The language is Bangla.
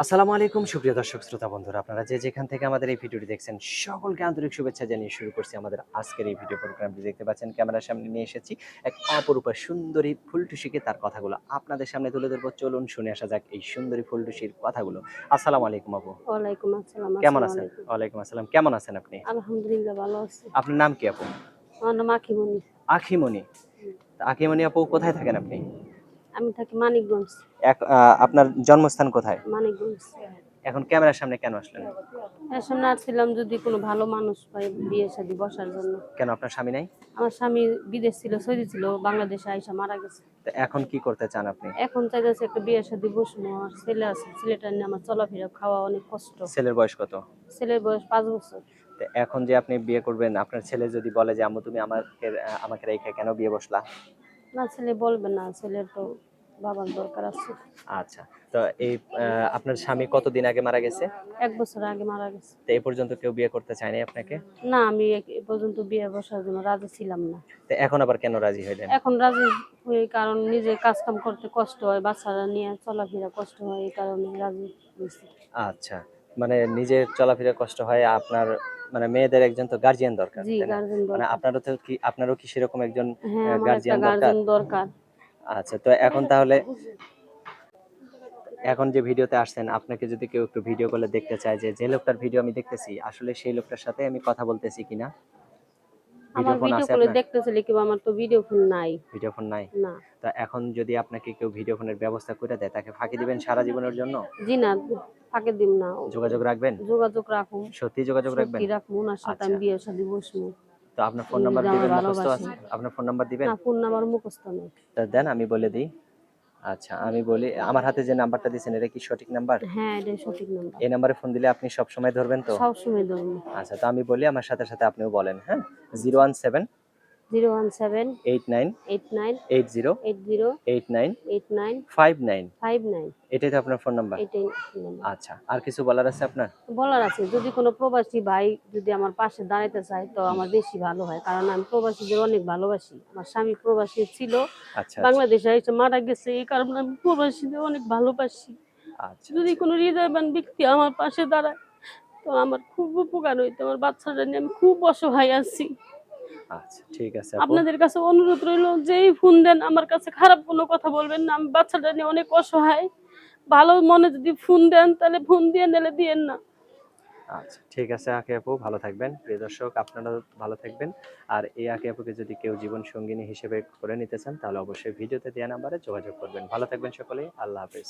আসসালামু আলাইকুম সুপ্রিয় দর্শক শ্রোতা বন্ধুরা, আপনারা যে যেখান থেকে আমাদের এই ভিডিওটি দেখছেন সকলকে আন্তরিক শুভেচ্ছা জানিয়ে শুরু করছি আমাদের আজকের এই ভিডিও প্রোগ্রামটি। দেখতে পাচ্ছেন ক্যামেরার সামনে নিয়ে এসেছি এক অপরূপা সুন্দরী ফুলটুসিকে, তার কথাগুলো আপনাদের সামনে তুলে ধরবো। চলুন শুনে আসা যাক এই সুন্দরী ফুলটুসির কথাগুলো। আসসালামু আলাইকুম আপু, ওয়ালাইকুম আসসালাম। কেমন আসসালামু আছেন? আলাইকুম। ওয়ালাইকুম আসসালাম, কেমন আছেন আপনি? আলহামদুলিল্লাহ ভালো আছি। আপনার নাম কি আপু? আমার নাম আঁখিমণি। আখিমণি। হুম। তা আখিমণি আপু, কোথায় থাকেন আপনি? আমি থাকি মানিকগঞ্জ। আপনার জন্মস্থান কোথায়? মানিকগঞ্জ। এখন ক্যামেরার সামনে কেন আসলেন? এর সামনে আসছিলাম যদি কোনো ভালো মানুষ পাই বিয়ে শাদী বসার জন্য। কেন আপনার স্বামী নাই? আমার স্বামী বিদেশ ছিল, সৌদি ছিল, বাংলাদেশে আইসা মারা গেছে। তো এখন কি করতে চান আপনি? এখন চাইতেছে একটা বিয়ে শাদী বসবো। আমার ছেলে আছে, ছেলেটা নিয়ে আমার চলাফেরা খাওয়া অনেক কষ্ট। ছেলের বয়স কত? ছেলের বয়স 5 বছর। তো এখন যে আপনি বিয়ে করবেন, আপনার ছেলে যদি বলে যে আম্মু তুমি আমাকে রেখে কেন বিয়ে বসলা? না, ছেলে বলবে না, ছেলের তো বাবার দরকার আছে। আচ্ছা। তো এই আপনার স্বামী কতদিন আগে মারা গেছে? 1 বছর আগে মারা গেছে। তো এই পর্যন্ত কেউ বিয়ে করতে চায়নি আপনাকে? না, আমি এ পর্যন্ত বিয়ে বসার জন্য রাজি ছিলাম না। তো এখন আবার কেন রাজি হইলেন? এখন রাজি হই কারণ নিজে কাজ কাম করতে কষ্ট হয়, বাচ্চারা নিয়ে চলাফেরা কষ্ট হয়, এই কারণে রাজি হয়েছি। আচ্ছা। মানে নিজের চলাফেরা কষ্ট হয়, আপনার মানে মেয়েদের একজন তো গার্জিয়ান দরকার, জি, তাই না? গার্জেন মানে দরকার। আপনারও কি সেরকম একজন হ্যাঁ, আমার একটা গার্জিয়ান দরকার? গার্জেন দরকার। আচ্ছা, তো এখন তাহলে এখন যে ভিডিওতে আসছেন, আপনাকে যদি কেউ একটু ভিডিও কলে দেখতে চায় যে লোকটার ভিডিও আমি দেখতেছি, আসলে সেই লোকটার সাথে আমি কথা বলতেছি কিনা? ভিডিও আমার ফোন ভিডিও আছে কলে আপনার? দেখতেছিলি কিন্তু আমার তো ভিডিও ফোন নাই। ভিডিও ফোন নাই? না। তা এখন যদি আপনাকে কেউ ভিডিও ফোনের ব্যবস্থা করে দেয়, তাকে ফাঁকি দিবেন সারা জীবনের জন্য? জি না, ফাঁকি দিম না। যোগাযোগ রাখবেন? যোগাযোগ রাখুন। সত্যি যোগাযোগ সত্যি রাখবেন? রাখবো, ওনার সাথে আচ্ছা। আমি বিয়ে শাদী বসবো। তো আপনার ফোন উনি নাম্বার যদি আমায় দিবেন, মুখস্থ ভালোবাসে। আছে? আপনার ফোন নাম্বার দিবেন? না, ফোন নাম্বার মুখস্থ নেই। তা দেন, আমি বলে দিই। আচ্ছা, আমি বলি, আমার হাতে যে নাম্বারটা দিয়েছেন এটা কি সঠিক নাম্বার? হ্যাঁ, এটাই সঠিক নাম্বার। এই নাম্বারে ফোন দিলে আপনি সব সময় ধরবেন তো? সবসময় ধরবো। আচ্ছা, তো আমি বলি, আমার সাথে সাথে আপনিও বলেন, হ্যাঁ? 017 017 89 89 80 80 89 89 59। 59। এটাই তো আপনার ফোন নাম্বার? এটাই নাম্বার। আচ্ছা, আর কিছু বলার আছে আপনার? বলার আছে যদি কোনো প্রবাসী ভাই যদি আমার পাশে দাঁড়াইতে চায় তো আমার বেশি ভালো হয়, কারণ আমি প্রবাসীদের অনেক ভালোবাসি। আমার স্বামী প্রবাসী ছিল, আচ্ছা, আচ্ছা, বাংলাদেশে এসে মারা গেছে, এই কারণে আমি প্রবাসীদের অনেক ভালোবাসি। আচ্ছা, যদি আচ্ছা, কোনো হৃদয়বান ব্যক্তি আমার পাশে দাঁড়ায় তো আমার খুব উপকার হইতো। আমার বাচ্চাটা নিয়ে আমি খুব অসহায় আছি। আচ্ছা, ঠিক আছে আপু। আপনাদের কাছে অনুরোধ রইল, যেই ফোন দেন আমার কাছে খারাপ কোনো কথা বলবেন না। আমি বাচ্চাটা নিয়ে অনেক অসহায়। ভালো মনে যদি ফোন দেন তাহলে ফোন দিয়ে, নাহলে দিয়েন না। আচ্ছা, ঠিক আছে আঁখি আপু, ভালো থাকবেন। প্রিয় দর্শক, আপনারাও ভালো থাকবেন। আর এই আঁখি আপুকে যদি কেউ জীবন সঙ্গিনী হিসেবে করে নিতে চান, তাহলে অবশ্যই ভিডিওতে দেওয়া নাম্বারে যোগাযোগ করবেন। ভালো থাকবেন সকলেই। আল্লাহ হাফেজ।